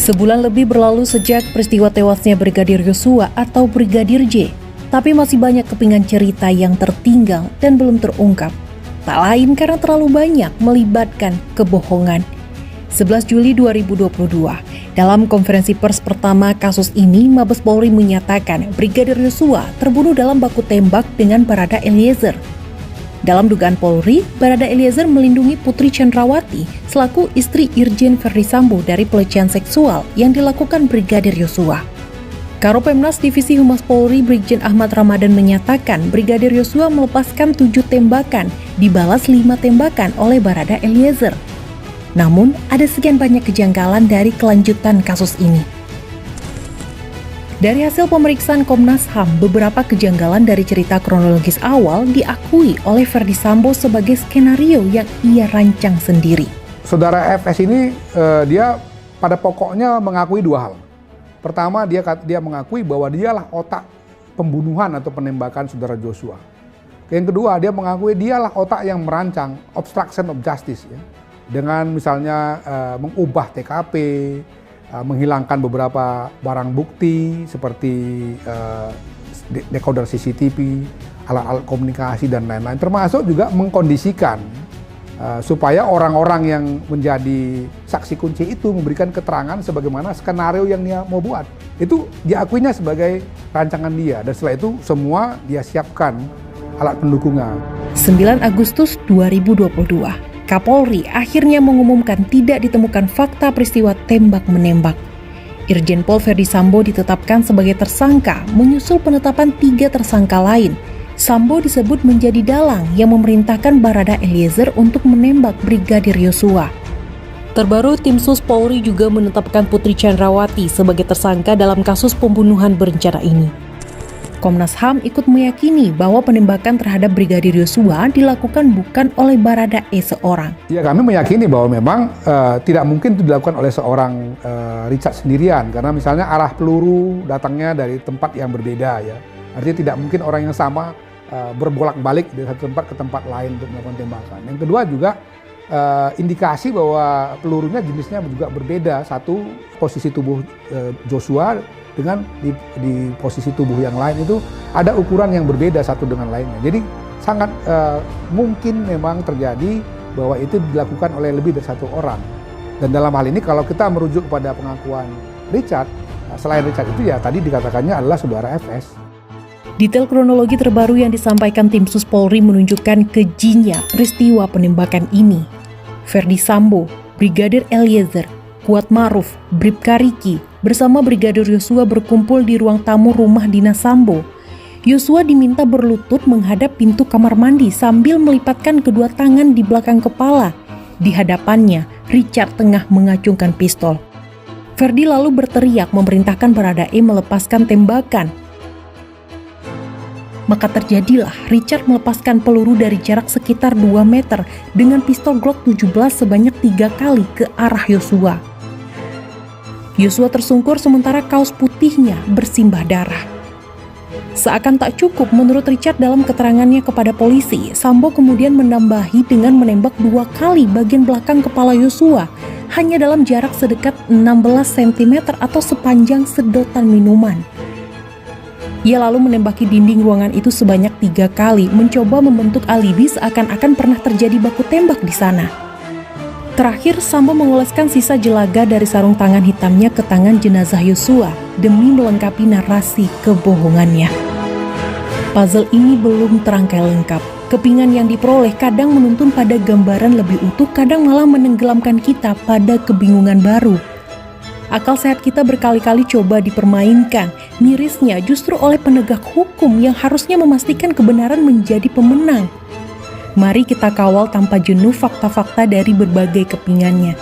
Sebulan lebih berlalu sejak peristiwa tewasnya Brigadir Yosua atau Brigadir J, tapi masih banyak kepingan cerita yang tertinggal dan belum terungkap. Tak lain karena terlalu banyak melibatkan kebohongan. 11 Juli 2022, dalam konferensi pers pertama kasus ini, Mabes Polri menyatakan Brigadir Yosua terbunuh dalam baku tembak dengan Barada Eliezer. Dalam dugaan Polri, Barada Eliezer melindungi Putri Chandrawati selaku istri Irjen Verdi Sambo dari pelecehan seksual yang dilakukan Brigadir Yosua. Karopemnas Divisi Humas Polri Brigjen Ahmad Ramadan menyatakan Brigadir Yosua melepaskan 7 tembakan, dibalas 5 tembakan oleh Barada Eliezer. Namun, ada sekian banyak kejanggalan dari kelanjutan kasus ini. Dari hasil pemeriksaan Komnas HAM, beberapa kejanggalan dari cerita kronologis awal diakui oleh Verdi Sambo sebagai skenario yang ia rancang sendiri. Saudara FS ini dia pada pokoknya mengakui 2 hal. Pertama, dia mengakui bahwa dialah otak pembunuhan atau penembakan saudara Joshua. Yang kedua, dia mengakui dialah otak yang merancang obstruction of justice, ya, dengan misalnya mengubah TKP, menghilangkan beberapa barang bukti seperti decoder CCTV, alat-alat komunikasi dan lain-lain, termasuk juga mengkondisikan supaya orang-orang yang menjadi saksi kunci itu memberikan keterangan sebagaimana skenario yang dia mau buat. Itu diakuinya sebagai rancangan dia, dan setelah itu semua dia siapkan alat pendukungnya. 9 Agustus 2022. Kapolri akhirnya mengumumkan tidak ditemukan fakta peristiwa tembak-menembak. Irjen Pol Verdi Sambo ditetapkan sebagai tersangka menyusul penetapan 3 tersangka lain. Sambo disebut menjadi dalang yang memerintahkan Barada Eliezer untuk menembak Brigadir Yosua. Terbaru, tim Sus Polri juga menetapkan Putri Chandrawati sebagai tersangka dalam kasus pembunuhan berencana ini. Komnas HAM ikut meyakini bahwa penembakan terhadap Brigadir Yosua dilakukan bukan oleh Barada E seorang. Ya, kami meyakini bahwa memang tidak mungkin itu dilakukan oleh seorang Richard sendirian, karena misalnya arah peluru datangnya dari tempat yang berbeda, ya. Artinya tidak mungkin orang yang sama berbolak-balik dari satu tempat ke tempat lain untuk melakukan tembakan. Yang kedua juga indikasi bahwa pelurunya jenisnya juga berbeda. Satu, posisi tubuh Joshua dengan di posisi tubuh yang lain itu ada ukuran yang berbeda satu dengan lainnya. Jadi sangat mungkin memang terjadi bahwa itu dilakukan oleh lebih dari 1 orang. Dan dalam hal ini kalau kita merujuk kepada pengakuan Richard, selain Richard itu ya tadi dikatakannya adalah saudara FS. Detail kronologi terbaru yang disampaikan tim Sus Polri menunjukkan kejinya peristiwa penembakan ini. Verdi Sambo, Brigadir Eliezer, Kuat Maruf, Bribka Riki bersama Brigadir Yosua berkumpul di ruang tamu rumah dinas Sambo. Yosua diminta berlutut menghadap pintu kamar mandi sambil melipatkan kedua tangan di belakang kepala. Di hadapannya, Richard tengah mengacungkan pistol. Verdi lalu berteriak memerintahkan Barada E melepaskan tembakan. Maka terjadilah Richard melepaskan peluru dari jarak sekitar 2 meter dengan pistol Glock 17 sebanyak 3 kali ke arah Yosua. Yosua tersungkur sementara kaos putihnya bersimbah darah. Seakan tak cukup menurut Richard dalam keterangannya kepada polisi, Sambo kemudian menambahi dengan menembak 2 kali bagian belakang kepala Yosua hanya dalam jarak sedekat 16 cm atau sepanjang sedotan minuman. Ia lalu menembaki dinding ruangan itu sebanyak 3 kali, mencoba membentuk alibi seakan-akan pernah terjadi baku tembak di sana. Terakhir, Sambo mengoleskan sisa jelaga dari sarung tangan hitamnya ke tangan jenazah Yosua demi melengkapi narasi kebohongannya. Puzzle ini belum terangkai lengkap. Kepingan yang diperoleh kadang menuntun pada gambaran lebih utuh, kadang malah menenggelamkan kita pada kebingungan baru. Akal sehat kita berkali-kali coba dipermainkan, mirisnya justru oleh penegak hukum yang harusnya memastikan kebenaran menjadi pemenang. Mari kita kawal tanpa jenuh fakta-fakta dari berbagai kepingannya.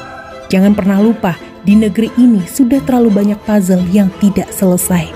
Jangan pernah lupa, di negeri ini sudah terlalu banyak puzzle yang tidak selesai.